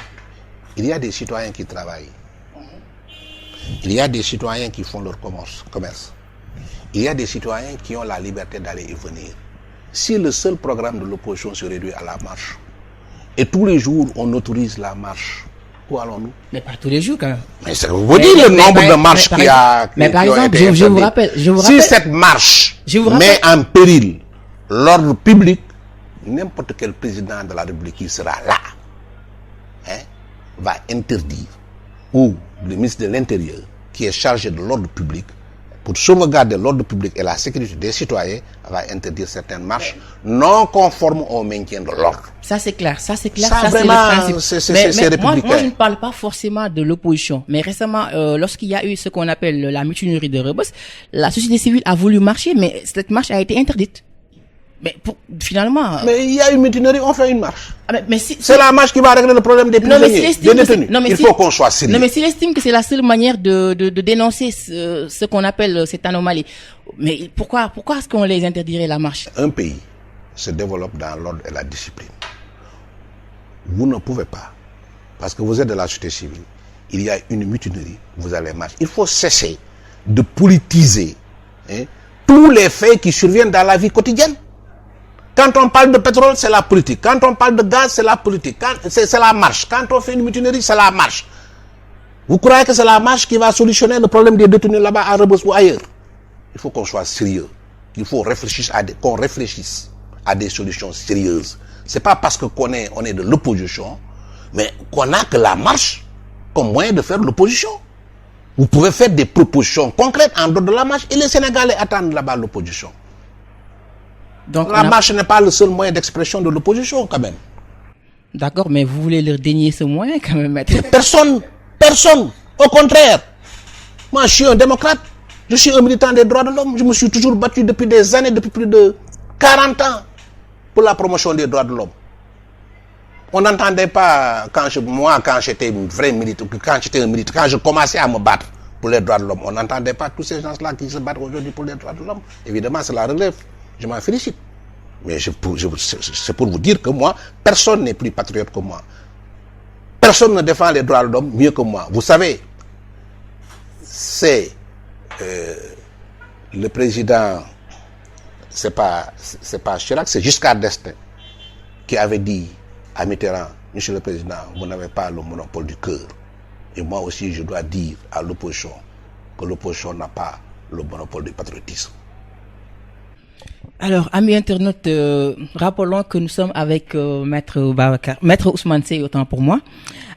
il y a des citoyens qui travaillent. Il y a des citoyens qui font leur commerce. Il y a des citoyens qui ont la liberté d'aller et venir. Si le seul programme de l'opposition se réduit à la marche, et tous les jours on autorise la marche, où allons-nous? Mais pas tous les jours quand même. Mais ça vous dit le nombre de marches qui a... Mais par exemple, je vous rappelle... Si cette marche met en péril l'ordre public, n'importe quel président de la République qui sera là, va interdire, ou le ministre de l'Intérieur, qui est chargé de l'ordre public, pour sauvegarder l'ordre public et la sécurité des citoyens, va interdire certaines marches non conformes au maintien de l'ordre. Ça c'est clair, ça c'est clair, ça c'est le principe. C'est républicain. Moi je ne parle pas forcément de l'opposition, mais récemment, lorsqu'il y a eu ce qu'on appelle la mutinerie de Rebeuss, la société civile a voulu marcher, mais cette marche a été interdite. Mais finalement... Mais il y a une mutinerie, on fait une marche. Mais c'est la marche qui va régler le problème des prisonniers, des détenus. Il faut qu'on soit sérieux. Non, mais s'il estime que c'est la seule manière de dénoncer ce qu'on appelle cette anomalie, mais pourquoi est-ce qu'on les interdirait la marche? Un pays se développe dans l'ordre et la discipline. Vous ne pouvez pas, parce que vous êtes de la société civile, il y a une mutinerie, vous allez marcher. Il faut cesser de politiser tous les faits qui surviennent dans la vie quotidienne. Quand on parle de pétrole, c'est la politique. Quand on parle de gaz, c'est la politique. C'est la marche. Quand on fait une mutinerie, c'est la marche. Vous croyez que c'est la marche qui va solutionner le problème des détenus là-bas à Rebeuss ou ailleurs? Il faut qu'on soit sérieux. Il faut qu'on réfléchisse à des solutions sérieuses. C'est pas parce que on est de l'opposition, mais qu'on a que la marche comme moyen de faire l'opposition. Vous pouvez faire des propositions concrètes en dehors de la marche et les Sénégalais attendent là-bas l'opposition. Donc la marche n'est pas le seul moyen d'expression de l'opposition quand même. D'accord, mais vous voulez leur dénier ce moyen quand même, maître? Personne. Au contraire. Moi, je suis un démocrate. Je suis un militant des droits de l'homme. Je me suis toujours battu depuis des années, depuis plus de 40 ans, pour la promotion des droits de l'homme. On n'entendait pas, quand j'étais un militant, quand je commençais à me battre pour les droits de l'homme, on n'entendait pas tous ces gens-là qui se battent aujourd'hui pour les droits de l'homme. Évidemment, c'est la relève. Je m'en félicite. Mais c'est pour vous dire que moi, personne n'est plus patriote que moi. Personne ne défend les droits de l'homme mieux que moi. Vous savez, c'est le président, c'est pas Chirac, c'est Giscard d'Estaing qui avait dit à Mitterrand: Monsieur le Président, vous n'avez pas le monopole du cœur. Et moi aussi, je dois dire à l'opposition que l'opposition n'a pas le monopole du patriotisme. Alors, amis internautes, rappelons que nous sommes avec Maître Ousmane Seye, autant pour moi.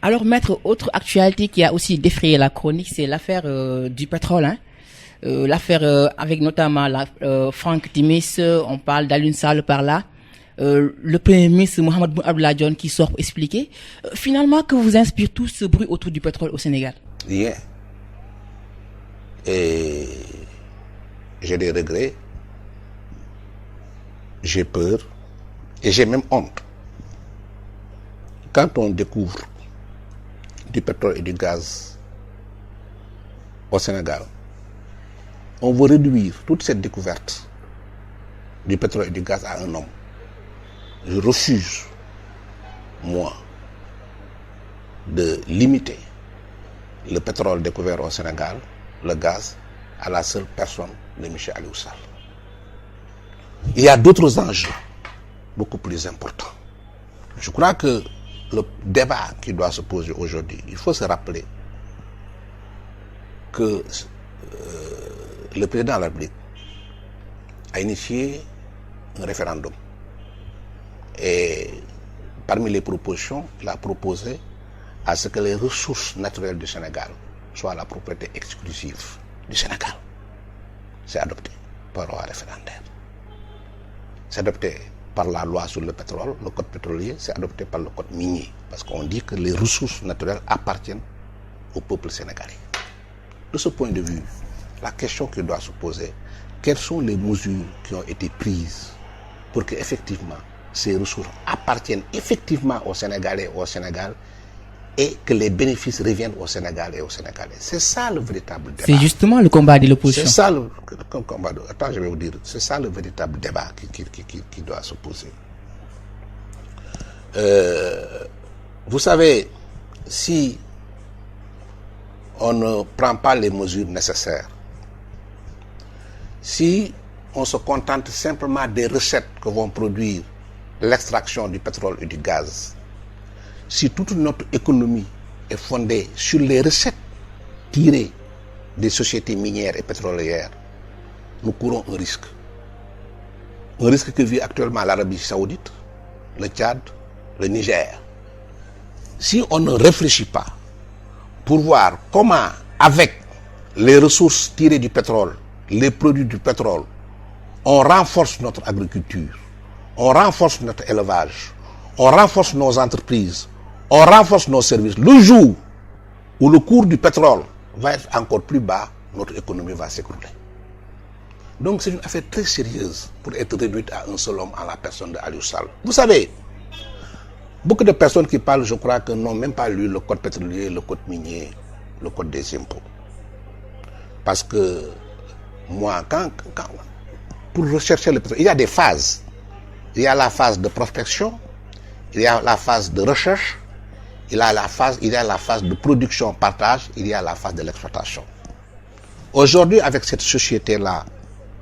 Alors, Maître, autre actualité qui a aussi défrayé la chronique, c'est l'affaire du pétrole. Hein. L'affaire avec notamment Franck Timis, on parle d'Alioune Sall par là. Le Premier ministre Mohamed Boun Abdallah Dionne qui sort pour expliquer. Finalement, que vous inspire tout ce bruit autour du pétrole au Sénégal? Rien. Et j'ai des regrets. J'ai peur et j'ai même honte. Quand on découvre du pétrole et du gaz au Sénégal, on veut réduire toute cette découverte du pétrole et du gaz à un homme. Je refuse, moi, de limiter le pétrole découvert au Sénégal, le gaz, à la seule personne de M. Aliou Sall. Il y a d'autres enjeux beaucoup plus importants. Je crois que le débat qui doit se poser aujourd'hui, il faut se rappeler que le président de la République a initié un référendum. Et parmi les propositions, il a proposé à ce que les ressources naturelles du Sénégal soient la propriété exclusive du Sénégal. C'est adopté par le référendaire. C'est adopté par la loi sur le pétrole, le code pétrolier, c'est adopté par le code minier. Parce qu'on dit que les ressources naturelles appartiennent au peuple sénégalais. De ce point de vue, la question qui doit se poser, quelles sont les mesures qui ont été prises pour que effectivement ces ressources appartiennent effectivement aux Sénégalais et au Sénégal et que les bénéfices reviennent au Sénégal et aux Sénégalais. C'est ça le véritable débat. C'est justement le combat de l'opposition. C'est ça le combat. Attends, je vais vous dire. C'est ça le véritable débat qui doit se poser. Vous savez, si on ne prend pas les mesures nécessaires, si on se contente simplement des recettes que vont produire l'extraction du pétrole et du gaz, si toute notre économie est fondée sur les recettes tirées des sociétés minières et pétrolières, nous courons un risque. Un risque que vit actuellement l'Arabie Saoudite, le Tchad, le Niger. Si on ne réfléchit pas pour voir comment, avec les ressources tirées du pétrole, les produits du pétrole, on renforce notre agriculture, on renforce notre élevage, on renforce nos entreprises, on renforce nos services. Le jour où le cours du pétrole va être encore plus bas, notre économie va s'écrouler. Donc c'est une affaire très sérieuse pour être réduite à un seul homme, en la personne de Aliou Sall. Vous savez, beaucoup de personnes qui parlent, je crois, que n'ont même pas lu le code pétrolier, le code minier, le code des impôts. Parce que moi, pour rechercher le pétrole, il y a des phases. Il y a la phase de prospection, il y a la phase de recherche, il y a la phase de production, partage, il y a la phase de l'exploitation. Aujourd'hui, avec cette société-là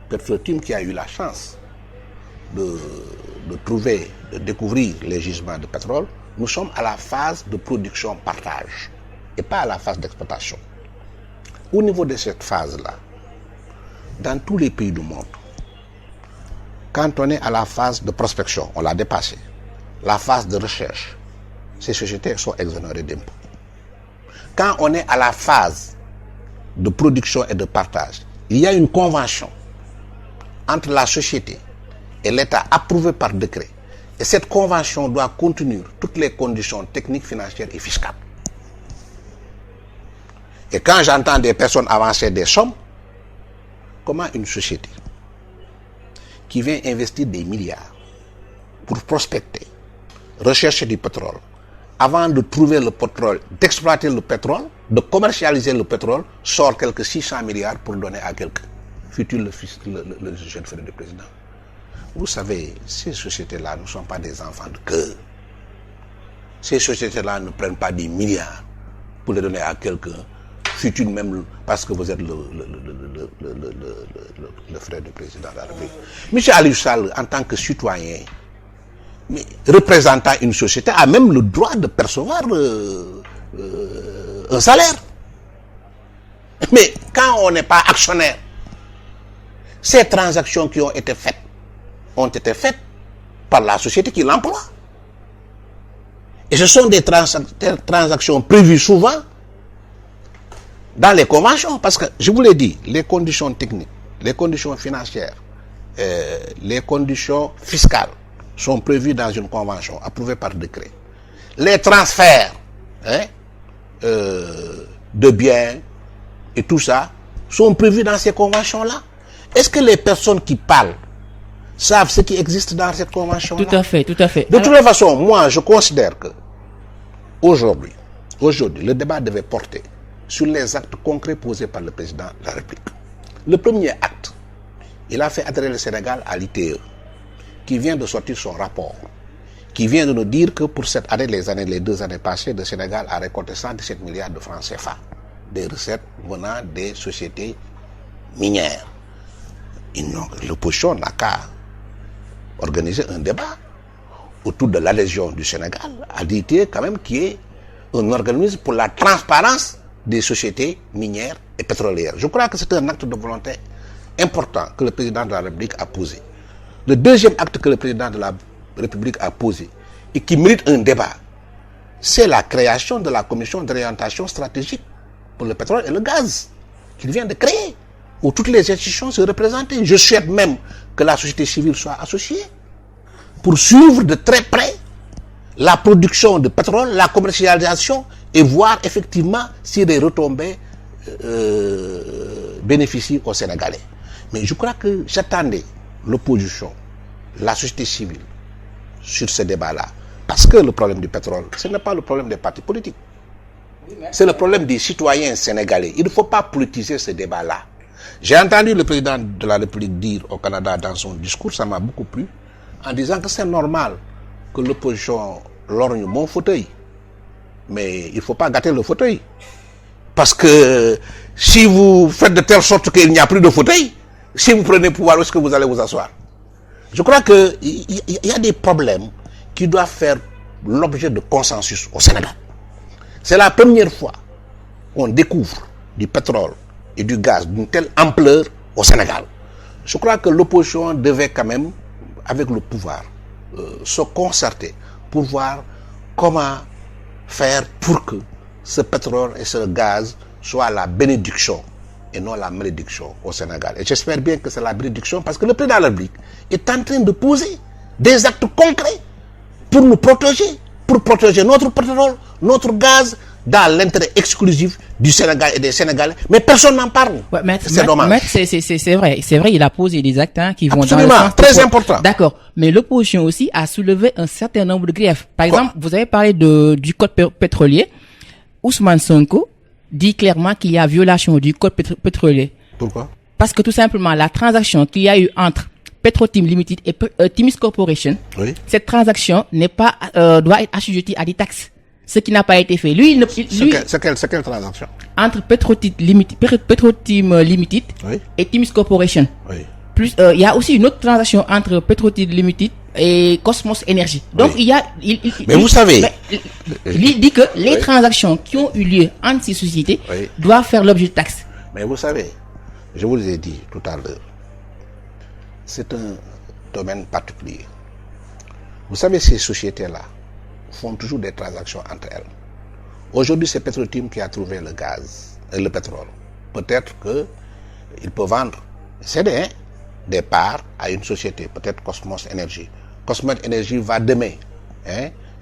Petrotim qui a eu la chance de découvrir les gisements de pétrole, nous sommes à la phase de production-partage et pas à la phase d'exploitation. Au niveau de cette phase-là, dans tous les pays du monde, quand on est à la phase de prospection, on l'a dépassé. La phase de recherche, ces sociétés sont exonérées d'impôts. Quand on est à la phase de production et de partage, il y a une convention entre la société et l'État approuvée par décret. Et cette convention doit contenir toutes les conditions techniques, financières et fiscales. Et quand j'entends des personnes avancer des sommes, comment une société qui vient investir des milliards pour prospecter, rechercher du pétrole, avant de trouver le pétrole, d'exploiter le pétrole, de commercialiser le pétrole, sort quelques 600 milliards pour donner à quelqu'un, fut-il le jeune frère du président. Vous savez, ces sociétés-là ne sont pas des enfants de cœur. Ces sociétés-là ne prennent pas des milliards pour les donner à quelqu'un, fut-il même parce que vous êtes le frère du président de la République. M. Aliou Sall, en tant que citoyen, mais représentant une société, a même le droit de percevoir un salaire. Mais quand on n'est pas actionnaire, ces transactions qui ont été faites par la société qui l'emploie. Et ce sont des transactions prévues souvent dans les conventions. Parce que, je vous l'ai dit, les conditions techniques, les conditions financières, les conditions fiscales sont prévues dans une convention approuvée par décret. Les transferts de biens et tout ça sont prévus dans ces conventions-là. Est-ce que les personnes qui parlent savent ce qui existe dans cette convention-là? Tout à fait, tout à fait. De toute façon, moi, je considère que aujourd'hui, le débat devait porter sur les actes concrets posés par le président de la République. Le premier acte, il a fait adhérer le Sénégal à l'ITE, qui vient de sortir son rapport, qui vient de nous dire que pour cette année, les 2 années passées, le Sénégal a récolté 117 milliards de francs CFA, des recettes venant des sociétés minières. L'opposition n'a qu'à organiser un débat autour de l'adhésion du Sénégal à l'ITE, quand même, qui est un organisme pour la transparence des sociétés minières et pétrolières. Je crois que c'est un acte de volonté important que le président de la République a posé. Le deuxième acte que le président de la République a posé et qui mérite un débat, c'est la création de la commission d'orientation stratégique pour le pétrole et le gaz qu'il vient de créer, où toutes les institutions se représentent. Je souhaite même que la société civile soit associée pour suivre de très près la production de pétrole, la commercialisation et voir effectivement si des retombées bénéficient aux Sénégalais. Mais je crois que j'attendais l'opposition, la société civile sur ce débat-là. Parce que le problème du pétrole, ce n'est pas le problème des partis politiques. C'est le problème des citoyens sénégalais. Il ne faut pas politiser ce débat-là. J'ai entendu le président de la République dire au Canada dans son discours, ça m'a beaucoup plu, en disant que c'est normal que l'opposition lorgne mon fauteuil. Mais il ne faut pas gâter le fauteuil. Parce que si vous faites de telle sorte qu'il n'y a plus de fauteuil, si vous prenez le pouvoir, où est-ce que vous allez vous asseoir? Je crois qu'il y a des problèmes qui doivent faire l'objet de consensus au Sénégal. C'est la première fois qu'on découvre du pétrole et du gaz d'une telle ampleur au Sénégal. Je crois que l'opposition devait quand même, avec le pouvoir, se concerter pour voir comment faire pour que ce pétrole et ce gaz soient la bénédiction et non la malédiction au Sénégal. Et j'espère bien que c'est la bénédiction parce que le président de la République est en train de poser des actes concrets pour nous protéger, pour protéger notre pétrole, notre gaz, dans l'intérêt exclusif du Sénégal et des Sénégalais. Mais personne n'en parle. Ouais, c'est dommage. C'est vrai, il a posé des actes qui vont absolument, dans le sens très important. D'accord. Mais l'opposition aussi a soulevé un certain nombre de griefs. Par exemple, vous avez parlé du code pétrolier. Ousmane Sonko dit clairement qu'il y a violation du code pétrolier. Pourquoi? Parce que tout simplement, la transaction qu'il y a eu entre Petrotim Limited et Timis Corporation, oui. Cette transaction n'est pas doit être assujettie à des taxes. Ce qui n'a pas été fait. C'est quelle transaction? Entre Petrotim Limited oui. et Timis Corporation. Oui. plus, il y a aussi une autre transaction entre Petro-Tim Limited et Cosmos Energy. Donc Oui. il y a, Mais vous savez, il dit que les Oui. transactions qui ont eu lieu entre ces sociétés Oui. doivent faire l'objet de taxes. mais vous savez, je vous l'ai dit tout à l'heure, c'est un domaine particulier. Vous savez, ces sociétés-là font toujours des transactions entre elles. Aujourd'hui, c'est Petro-Tim qui a trouvé le gaz et le pétrole. Peut-être qu'il peut vendre, céder des parts à une société, peut-être Cosmos Energy. Cosmos Energy va demain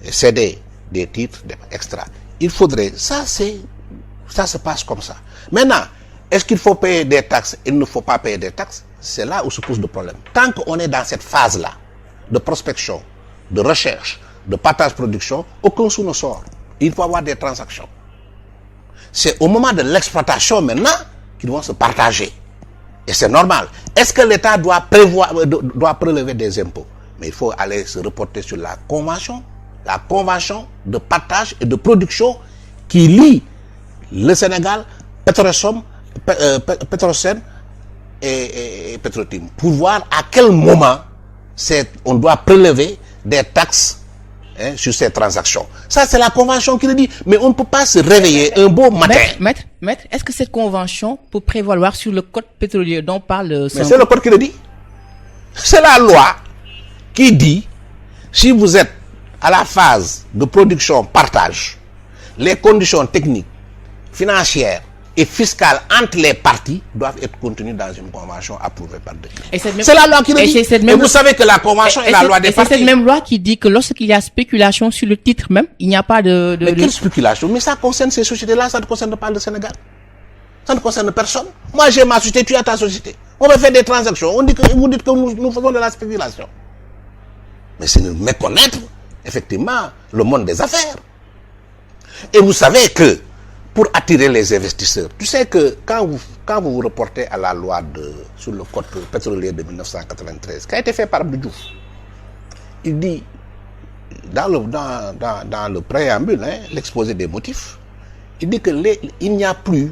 céder des titres extra. Il faudrait, ça se passe comme ça. Maintenant, est-ce qu'il faut payer des taxes? Il ne faut pas payer des taxes. C'est là où se pose le problème. Tant qu'on est dans cette phase-là de prospection, de recherche, de partage production, aucun sou ne sort. Il faut avoir des transactions. C'est au moment de l'exploitation maintenant qu'ils vont se partager. Et c'est normal. Est-ce que l'État doit prélever des impôts? Mais il faut aller se reporter sur la convention de partage et de production qui lie le Sénégal, Petrosen et Petro-Tim, pour voir à quel moment on doit prélever des taxes sur ces transactions. Ça, c'est la convention qui le dit. Mais on ne peut pas se réveiller un beau matin. Maître, est-ce que cette convention peut prévaloir sur le code pétrolier dont parle Mais c'est le code qui le dit. C'est la loi qui dit, si vous êtes à la phase de production partage, les conditions techniques, financières et fiscales entre les parties doivent être contenues dans une convention approuvée par décret. C'est la loi qui le dit. Et vous savez que la convention est la loi des parties. C'est cette même loi qui dit que lorsqu'il y a spéculation sur le titre même, il n'y a pas de... Mais quelle spéculation? Mais ça concerne ces sociétés-là, ça ne concerne pas le Sénégal. Ça ne concerne personne. Moi, j'ai ma société, tu as ta société. On va faire des transactions. Vous dites que nous faisons de la spéculation. Mais c'est méconnaître, effectivement, le monde des affaires. Et vous savez que, pour attirer les investisseurs, tu sais que quand vous vous reportez à la loi sur le code pétrolier de 1993, qui a été fait par Abdou Diouf, il dit, dans le préambule, l'exposé des motifs, il dit qu'il n'y a plus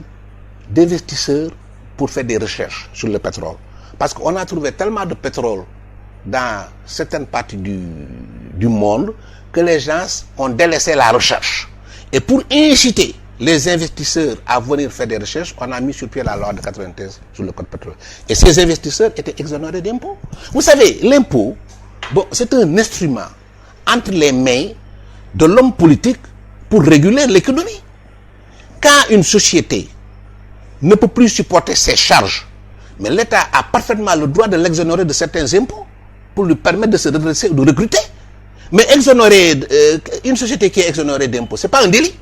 d'investisseurs pour faire des recherches sur le pétrole. Parce qu'on a trouvé tellement de pétrole dans certaines parties du monde que les gens ont délaissé la recherche. Et pour inciter les investisseurs à venir faire des recherches, on a mis sur pied la loi de 93 sur le code pétrolier. Et ces investisseurs étaient exonérés d'impôts. Vous savez, l'impôt, c'est un instrument entre les mains de l'homme politique pour réguler l'économie. Quand une société ne peut plus supporter ses charges, mais l'État a parfaitement le droit de l'exonérer de certains impôts pour lui permettre de se redresser ou de recruter. Mais exonérer une société qui est exonérée d'impôts, ce n'est pas un délit.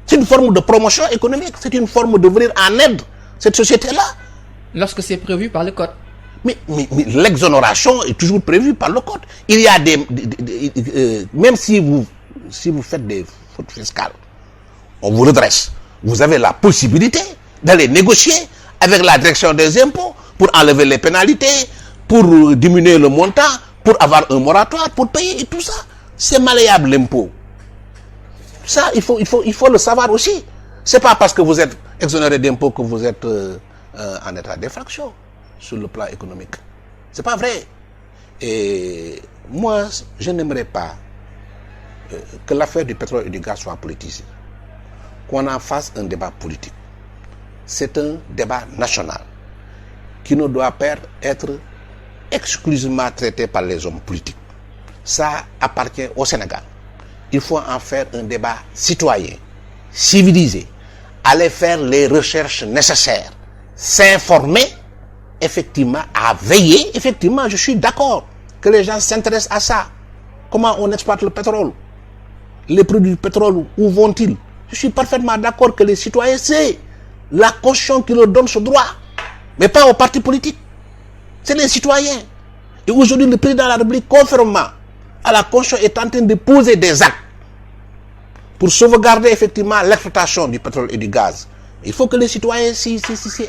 C'est une forme de promotion économique. C'est une forme de venir en aide cette société-là. Lorsque c'est prévu par le code. Mais l'exonération est toujours prévue par le code. Il y a même si vous faites des fautes fiscales, on vous redresse. Vous avez la possibilité d'aller négocier avec la direction des impôts pour enlever les pénalités, pour diminuer le montant, pour avoir un moratoire, pour payer et tout ça. C'est malléable l'impôt. Ça, il faut le savoir aussi. C'est pas parce que vous êtes exonéré d'impôts que vous êtes en état d'effraction sur le plan économique. C'est pas vrai. Et moi, je n'aimerais pas que l'affaire du pétrole et du gaz soit politisée. Qu'on en fasse un débat politique. C'est un débat national qui ne doit pas être exclusivement traité par les hommes politiques. Ça appartient au Sénégal. Il faut en faire un débat citoyen, civilisé, aller faire les recherches nécessaires, s'informer, effectivement, à veiller. Effectivement, je suis d'accord que les gens s'intéressent à ça. Comment on exploite le pétrole? Les produits du pétrole, où vont-ils? Je suis parfaitement d'accord que les citoyens, c'est la Constitution qui leur donne ce droit, mais pas aux partis politiques. C'est les citoyens. Et aujourd'hui, le président de la République, conformément à la Constitution, est en train de poser des actes pour sauvegarder effectivement l'exploitation du pétrole et du gaz. Il faut que les citoyens s'y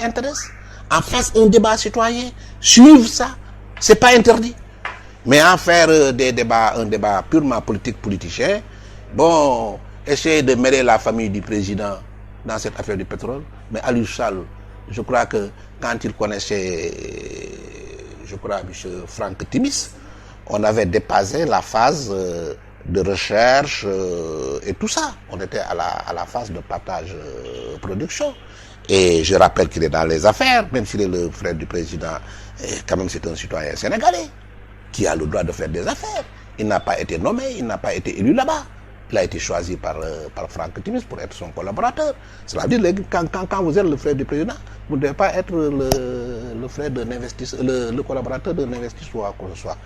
intéressent, en fassent un débat citoyen, suivent ça. C'est pas interdit. Mais en faire un débat purement politicien, essayer de mêler la famille du président dans cette affaire du pétrole. Mais Aliou Sall, je crois que quand il connaissait je crois, M. Franck Timis, on avait dépassé la phase de recherche et tout ça. On était à la phase de partage production. Et je rappelle qu'il est dans les affaires, même s'il est le frère du président, quand même c'est un citoyen sénégalais qui a le droit de faire des affaires. Il n'a pas été nommé, il n'a pas été élu là-bas. Il a été choisi par Franck Timis pour être son collaborateur. Cela veut dire que quand vous êtes le frère du président, vous ne devez pas être le frère d'un investisseur, le collaborateur d'un investisseur ou quoi que ce soit.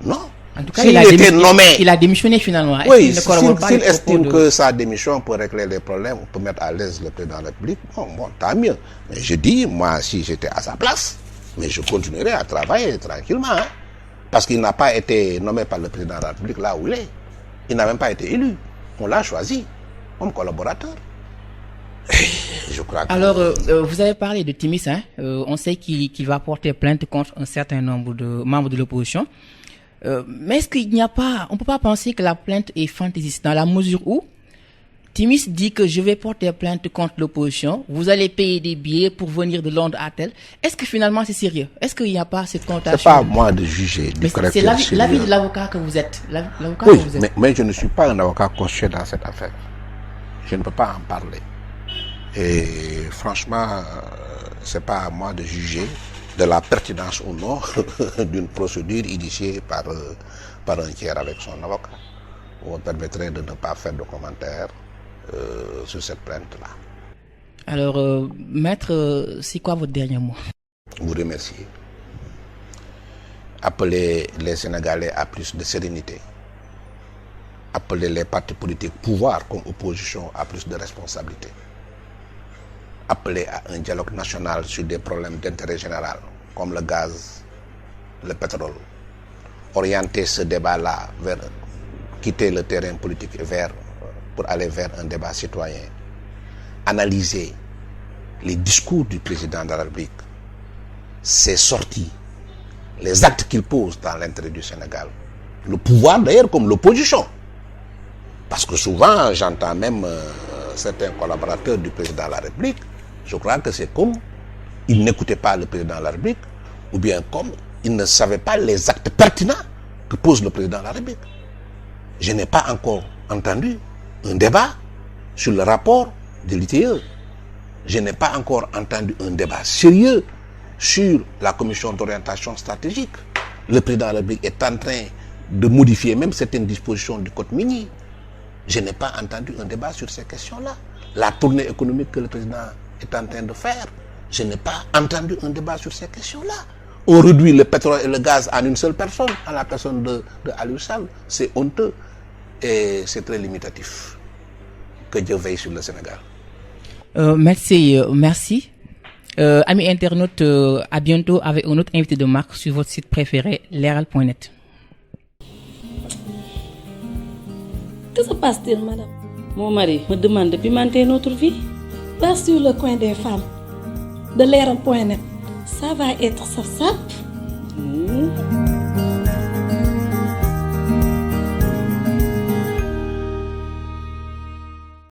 Non. En tout cas, il a démissionné finalement. Oui, s'il estime que sa démission peut régler les problèmes, on peut mettre à l'aise le président de la République, bon, tant mieux. Mais je dis, moi, si j'étais à sa place, mais je continuerai à travailler tranquillement. Hein, parce qu'il n'a pas été nommé par le président de la République là où il est. Il n'a même pas été élu. On l'a choisi comme collaborateur. Je crois que... Alors, vous avez parlé de Timis. Hein, on sait qu'il va porter plainte contre un certain nombre de membres de l'opposition. Mais est-ce qu'il n'y a pas, on peut pas penser que la plainte est fantaisiste dans la mesure où Timis dit que je vais porter plainte contre l'opposition, vous allez payer des billets pour venir de Londres à tel. Est-ce que finalement c'est sérieux? Est-ce qu'il n'y a pas cette connotation? C'est pas à moi de juger. Mais c'est l'avis de l'avocat que vous êtes. Oui, que vous êtes. Mais je ne suis pas un avocat constitué dans cette affaire. Je ne peux pas en parler. Et franchement, c'est pas à moi de juger de la pertinence ou non d'une procédure initiée par un tiers avec son avocat. Vous me permettrez de ne pas faire de commentaires sur cette plainte-là. Alors, maître, c'est quoi votre dernier mot? Vous remercier. Appeler les Sénégalais à plus de sérénité. Appeler les partis politiques pouvoir comme opposition à plus de responsabilité. Appeler à un dialogue national sur des problèmes d'intérêt général, comme le gaz, le pétrole. Orienter ce débat-là vers quitter le terrain politique pour aller vers un débat citoyen. Analyser les discours du président de la République, ses sorties, les actes qu'il pose dans l'intérêt du Sénégal. Le pouvoir d'ailleurs comme l'opposition. Parce que souvent, j'entends même certains collaborateurs du président de la République, je crois que c'est comme ils n'écoutaient pas le président de la République, ou bien comme ils ne savaient pas les actes pertinents que pose le président de la République. Je n'ai pas encore entendu un débat sur le rapport de l'ITE. Je n'ai pas encore entendu un débat sérieux sur la commission d'orientation stratégique. Le président de la République est en train de modifier même certaines dispositions du code minier. Je n'ai pas entendu un débat sur ces questions-là. La tournée économique que le président est en train de faire, je n'ai pas entendu un débat sur ces questions-là. On réduit le pétrole et le gaz en une seule personne, en la personne de Aliou Sall. C'est honteux et c'est très limitatif. Que Dieu veille sur le Sénégal. Merci. Amis internautes, à bientôt avec un autre invité de marque sur votre site préféré, leral.net. Que se passe-t-il, madame? Mon mari me demande de pimenter notre vie. Pas sur le coin des femmes de leral.net. Ça va être ça.